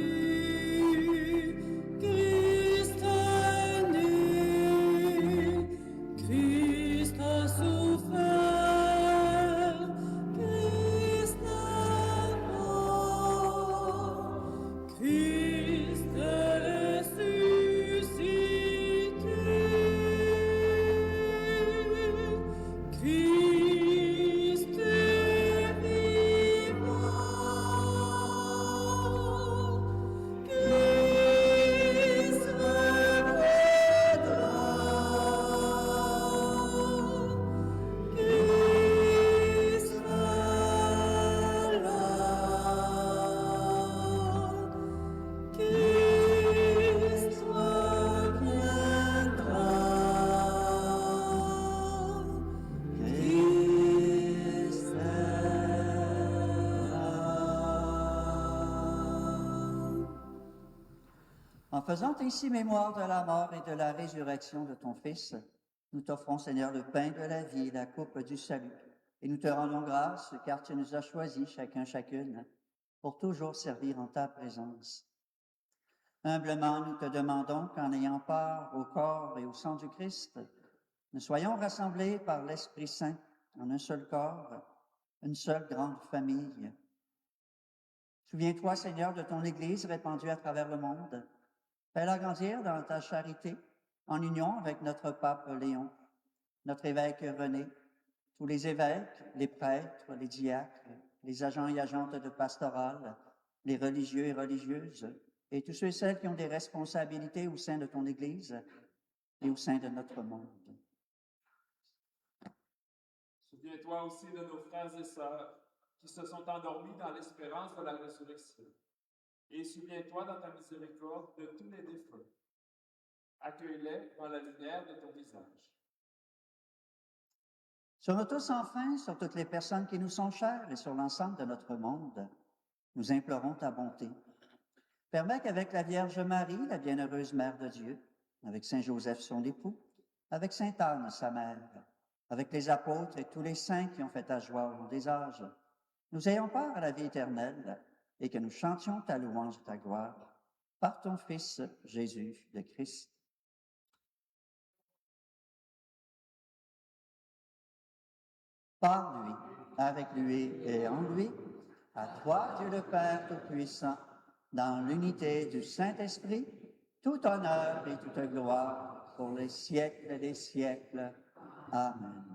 Christ est né, Christ a souffert, Christ est mort, Christ est ressuscité, Christ est vivant. Christ reviendra. Christ est là. Christ reviendra. Christ est là. En faisant ainsi mémoire de la mort et de la résurrection de ton Fils, nous t'offrons, Seigneur, le pain de la vie et la coupe du salut. Et nous te rendons grâce, car tu nous as choisis, chacune, pour toujours servir en ta présence. Humblement, nous te demandons qu'en ayant part au corps et au sang du Christ, nous soyons rassemblés par l'Esprit Saint en un seul corps, une seule grande famille. Souviens-toi, Seigneur, de ton Église répandue à travers le monde. Fais-la grandir dans ta charité, en union avec notre pape Léon, notre évêque René, tous les évêques, les prêtres, les diacres, les agents et agentes de pastoral, les religieux et religieuses, et tous ceux et celles qui ont des responsabilités au sein de ton Église et au sein de notre monde. Souviens-toi aussi de nos frères et sœurs qui se sont endormis dans l'espérance de la résurrection. Et souviens-toi dans ta miséricorde de tous les défunts. Accueille-les dans la lumière de ton visage. Sur nous tous, enfin, sur toutes les personnes qui nous sont chères et sur l'ensemble de notre monde, nous implorons ta bonté. Permets qu'avec la Vierge Marie, la bienheureuse Mère de Dieu, avec Saint Joseph son époux, avec Sainte Anne sa mère, avec les apôtres et tous les saints qui ont fait ta joie au long des âges, nous ayons part à la vie éternelle et que nous chantions ta louange et ta gloire par ton Fils Jésus le Christ. Par lui, avec lui et en lui, à toi, Dieu le Père Tout-Puissant, dans l'unité du Saint-Esprit, tout honneur et toute gloire pour les siècles des siècles. Amen.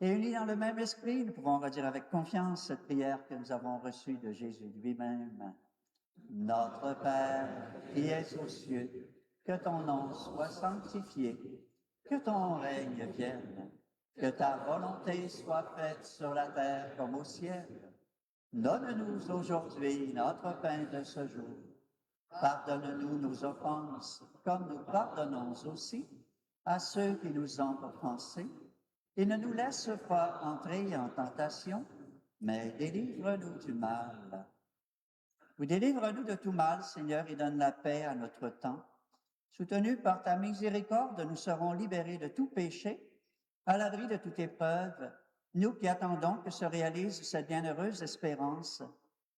Et unis dans le même esprit, nous pouvons redire avec confiance cette prière que nous avons reçue de Jésus lui-même. Notre Père, qui es aux cieux, que ton nom soit sanctifié, que ton règne vienne, que ta volonté soit faite sur la terre comme au ciel. Donne-nous aujourd'hui notre pain de ce jour. Pardonne-nous nos offenses, comme nous pardonnons aussi à ceux qui nous ont offensés. Et ne nous laisse pas entrer en tentation, mais délivre-nous du mal. Oui, délivre-nous de tout mal, Seigneur, et donne la paix à notre temps. Soutenus par ta miséricorde, nous serons libérés de tout péché, à l'abri de toute épreuve, nous qui attendons que se réalise cette bienheureuse espérance,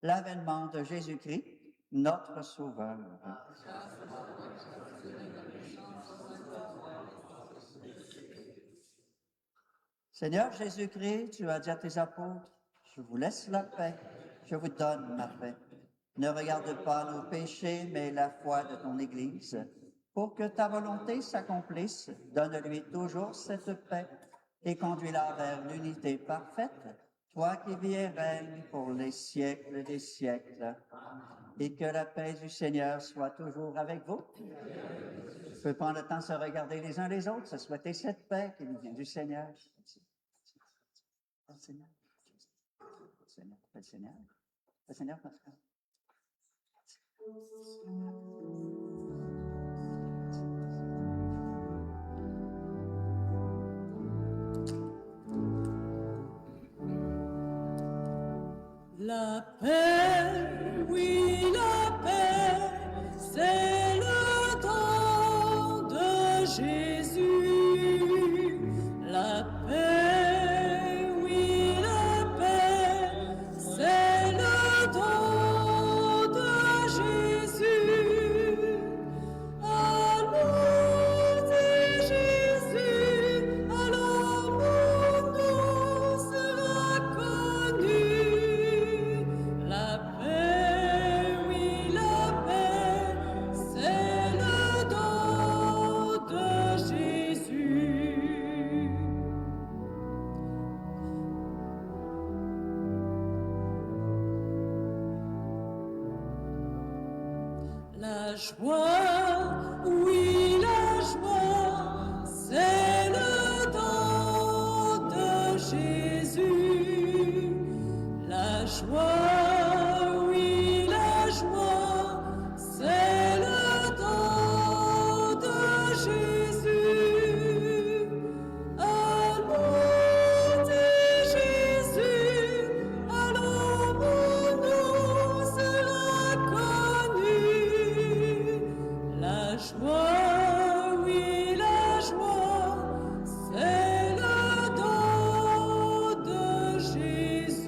l'avènement de Jésus-Christ, notre Sauveur. Seigneur Jésus-Christ, tu as dit à tes apôtres, je vous laisse la paix, je vous donne ma paix. Ne regarde pas nos péchés, mais la foi de ton Église. Pour que ta volonté s'accomplisse, donne-lui toujours cette paix et conduis-la vers l'unité parfaite, toi qui vis et règnes pour les siècles des siècles. et que la paix du Seigneur soit toujours avec vous. Vous pouvez prendre le temps de se regarder les uns les autres, se souhaiter cette paix qui nous vient du Seigneur. Le Seigneur. Le Seigneur. Le Seigneur. Le Seigneur, Pascal. La paix, oui, la paix, c'est le don de Jésus. La paix, oui, la paix, c'est le don de Jésus. Allons-y, Jésus, alors mon nom sera connu. La paix, oui, la paix, c'est le don de Jésus. La joie, oui, la joie, c'est le don de Jésus. La joie, oui, la joie, c'est le don de Jésus. Allons-y, Jésus, alors mon nom sera connu. La joie, oui, la joie, c'est le don de Jésus.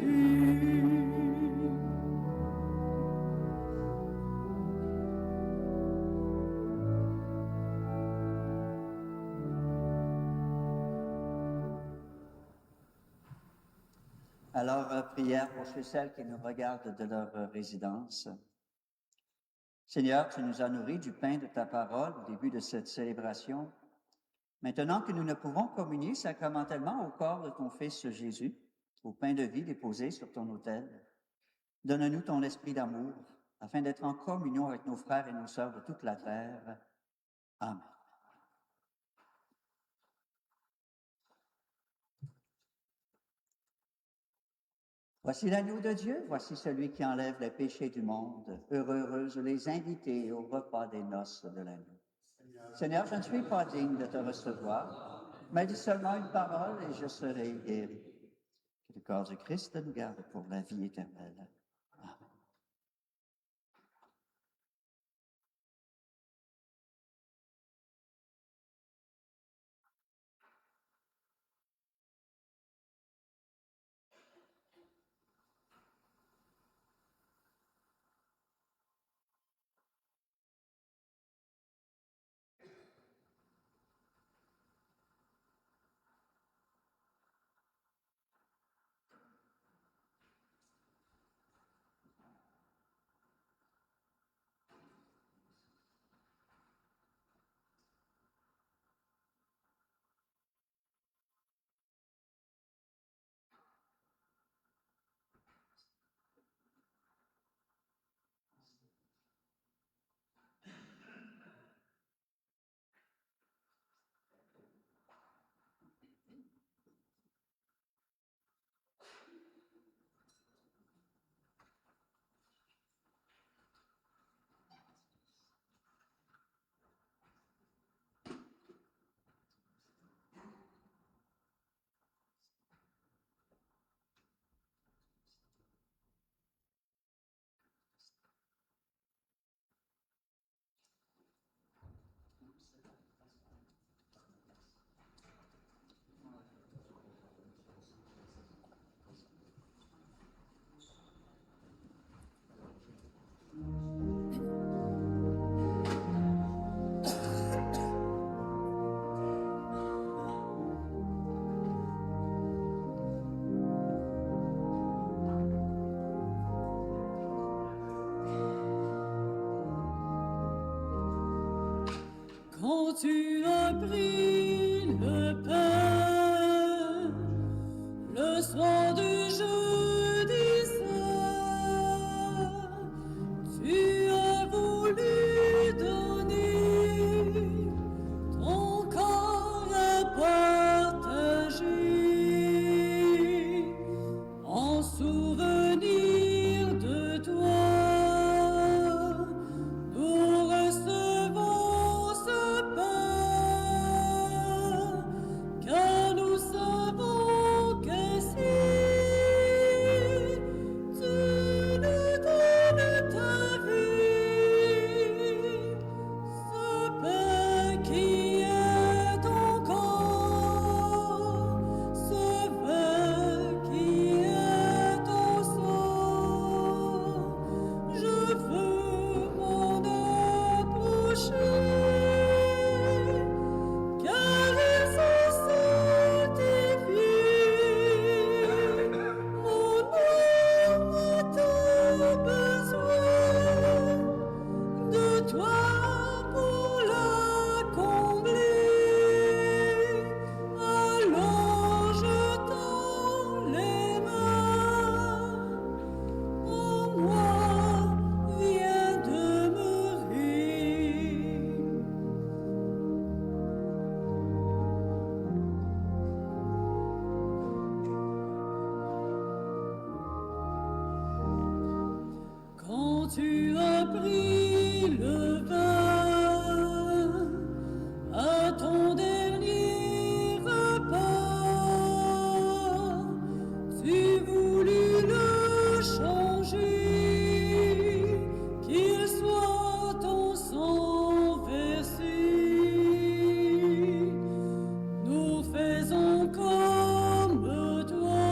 Alors, prière pour ceux et celles qui nous regardent de leur résidence. Seigneur, tu nous as nourris du pain de ta parole au début de cette célébration. Maintenant que nous ne pouvons communier sacramentellement au corps de ton Fils Jésus, au pain de vie déposé sur ton autel, donne-nous ton esprit d'amour, afin d'être en communion avec nos frères et nos sœurs de toute la terre. Amen. Voici l'agneau de Dieu, voici celui qui enlève les péchés du monde. Heureuses les invités au repas des noces de l'agneau. Seigneur, je ne suis pas digne de te recevoir, mais dis seulement une parole et je serai guéri. Que le corps du Christ nous garde pour la vie éternelle. Amen. Quand tu as pris le pain, le soir du jeudi saint, tu le vin à ton dernier repas. Tu voulus le changer, qu'il soit ton sang versé. Nous faisons comme toi,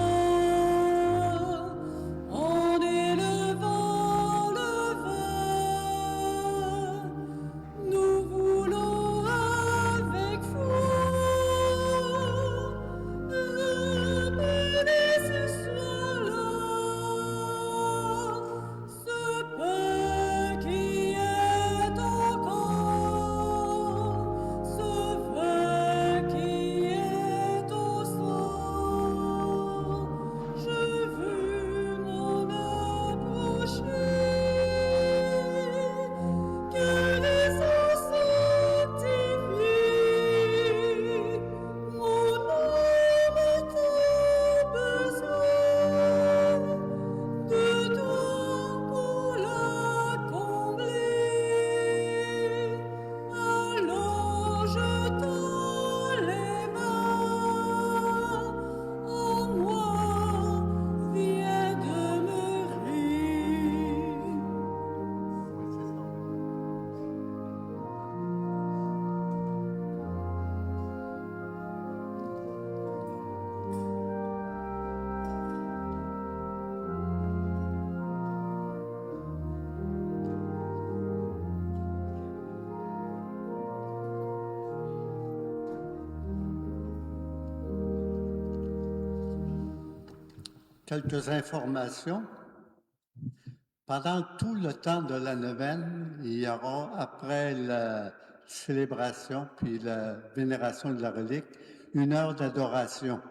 en élevant le vin. Nous voulons avec foi ramener ce soir-là ce pain qui est encore, ce vin qui est au sang. Je veux m'en approcher, que les eaux sanctifient mon âme a tant besoin de toi pour la combler. Alors je tends les mains, en moi viens demeurer. Quelques informations. Pendant tout le temps de la neuvaine, il y aura, après la célébration puis la vénération de la relique, 1 heure d'adoration.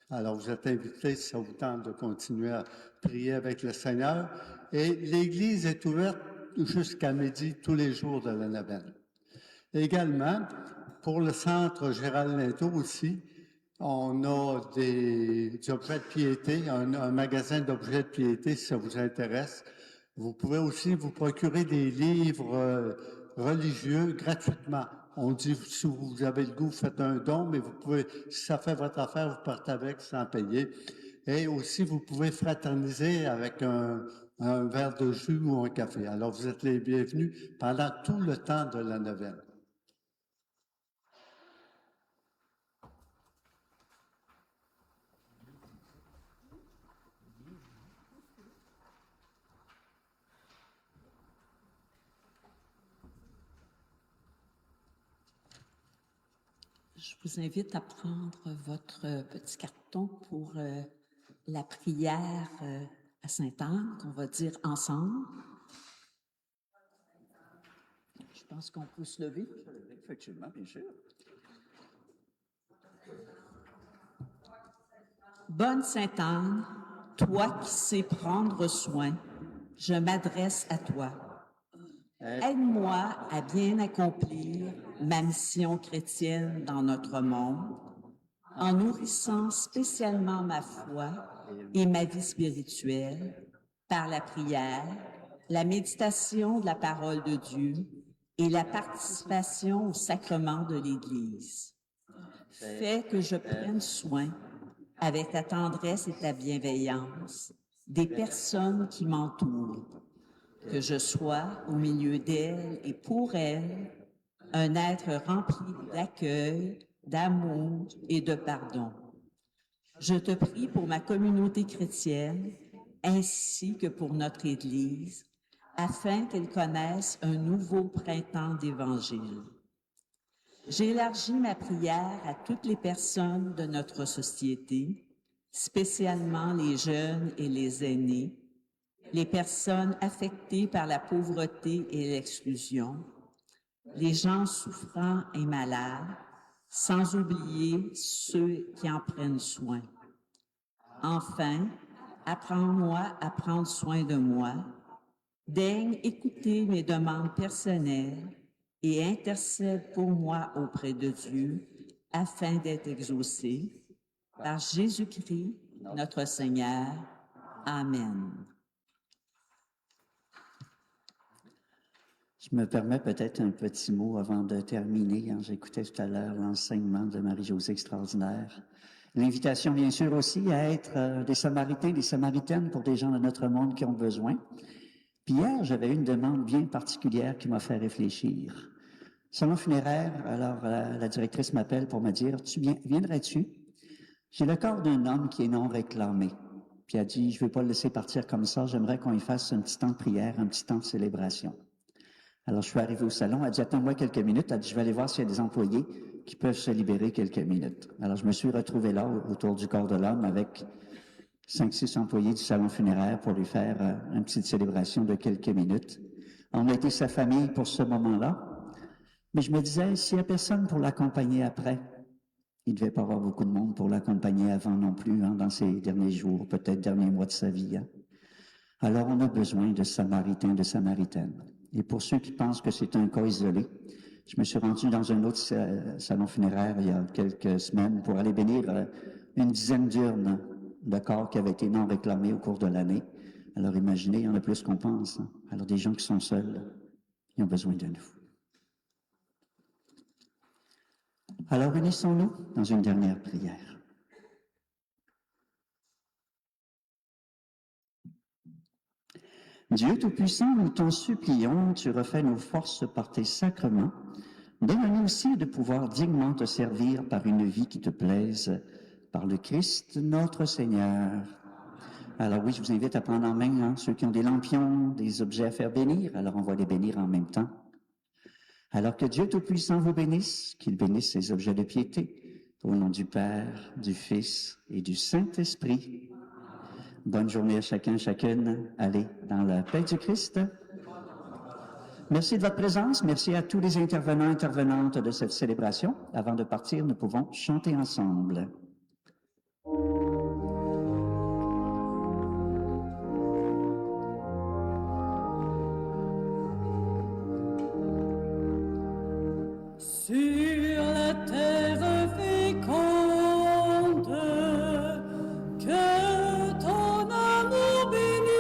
Alors, vous êtes invités, si ça vous tente, de continuer à prier avec le Seigneur. Et l'Église est ouverte jusqu'à midi tous les jours de la neuvaine. Également, pour le centre Gérald Linteau aussi, on a des objets de piété, un magasin d'objets de piété, si ça vous intéresse. Vous pouvez aussi vous procurer des livres religieux gratuitement. On dit, si vous avez le goût, faites un don, mais vous pouvez, si ça fait votre affaire, vous partez avec sans payer. Et aussi, vous pouvez fraterniser avec un verre de jus ou un café. Alors, vous êtes les bienvenus pendant tout le temps de la neuvaine. Je vous invite à prendre votre petit carton pour la prière à Sainte-Anne, qu'on va dire ensemble. Je pense qu'on peut se lever. Effectivement, bien sûr. Bonne Sainte-Anne, toi qui sais prendre soin, je m'adresse à toi. Aide-moi à bien accomplir ma mission chrétienne dans notre monde, en nourrissant spécialement ma foi et ma vie spirituelle par la prière, la méditation de la parole de Dieu et la participation au sacrement de l'Église. Fais que je prenne soin, avec ta tendresse et ta bienveillance, des personnes qui m'entourent, que je sois au milieu d'elles et pour elles un être rempli d'accueil, d'amour et de pardon. Je te prie pour ma communauté chrétienne ainsi que pour notre Église, afin qu'elle connaisse un nouveau printemps d'Évangile. J'élargis ma prière à toutes les personnes de notre société, spécialement les jeunes et les aînés, les personnes affectées par la pauvreté et l'exclusion, les gens souffrants et malades, sans oublier ceux qui en prennent soin. Enfin, apprends-moi à prendre soin de moi, daigne écouter mes demandes personnelles et intercède pour moi auprès de Dieu afin d'être exaucé. Par Jésus-Christ, notre Seigneur. Amen. Je me permets peut-être un petit mot avant de terminer. J'écoutais tout à l'heure l'enseignement de Marie-Josée extraordinaire. L'invitation, bien sûr, aussi à être des Samaritains, des Samaritaines pour des gens de notre monde qui ont besoin. Puis hier, j'avais une demande bien particulière qui m'a fait réfléchir. Salon funéraire, alors la directrice m'appelle pour me dire, viendrais-tu? J'ai le corps d'un homme qui est non réclamé. Puis elle dit, je ne veux pas le laisser partir comme ça, j'aimerais qu'on y fasse un petit temps de prière, un petit temps de célébration. Alors, je suis arrivé au salon, elle dit, attends-moi quelques minutes, elle dit, je vais aller voir s'il y a des employés qui peuvent se libérer quelques minutes. Alors, je me suis retrouvé là, autour du corps de l'homme, avec 5-6 employés du salon funéraire pour lui faire une petite célébration de quelques minutes. On a été sa famille pour ce moment-là, mais je me disais, s'il n'y a personne pour l'accompagner après, il ne devait pas avoir beaucoup de monde pour l'accompagner avant non plus, dans ces derniers jours, peut-être derniers mois de sa vie. Alors, on a besoin de Samaritains, de Samaritaines. Et pour ceux qui pensent que c'est un cas isolé, je me suis rendu dans un autre salon funéraire il y a quelques semaines pour aller bénir une dizaine d'urnes de corps qui avaient été non réclamés au cours de l'année. Alors imaginez, il y en a plus qu'on pense. Alors des gens qui sont seuls, ils ont besoin de nous. Alors unissons-nous dans une dernière prière. Dieu Tout-Puissant, nous t'en supplions, tu refais nos forces par tes sacrements. Donne-nous aussi de pouvoir dignement te servir par une vie qui te plaise, par le Christ notre Seigneur. Alors oui, je vous invite à prendre en main ceux qui ont des lampions, des objets à faire bénir, alors on va les bénir en même temps. Alors que Dieu Tout-Puissant vous bénisse, qu'il bénisse ces objets de piété, au nom du Père, du Fils et du Saint-Esprit. Bonne journée à chacun, chacune. Allez dans la paix du Christ. Merci de votre présence. Merci à tous les intervenants, intervenantes de cette célébration. Avant de partir, nous pouvons chanter ensemble. Sur la terre féconde, que ton amour bénit,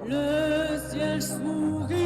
le ciel sourit.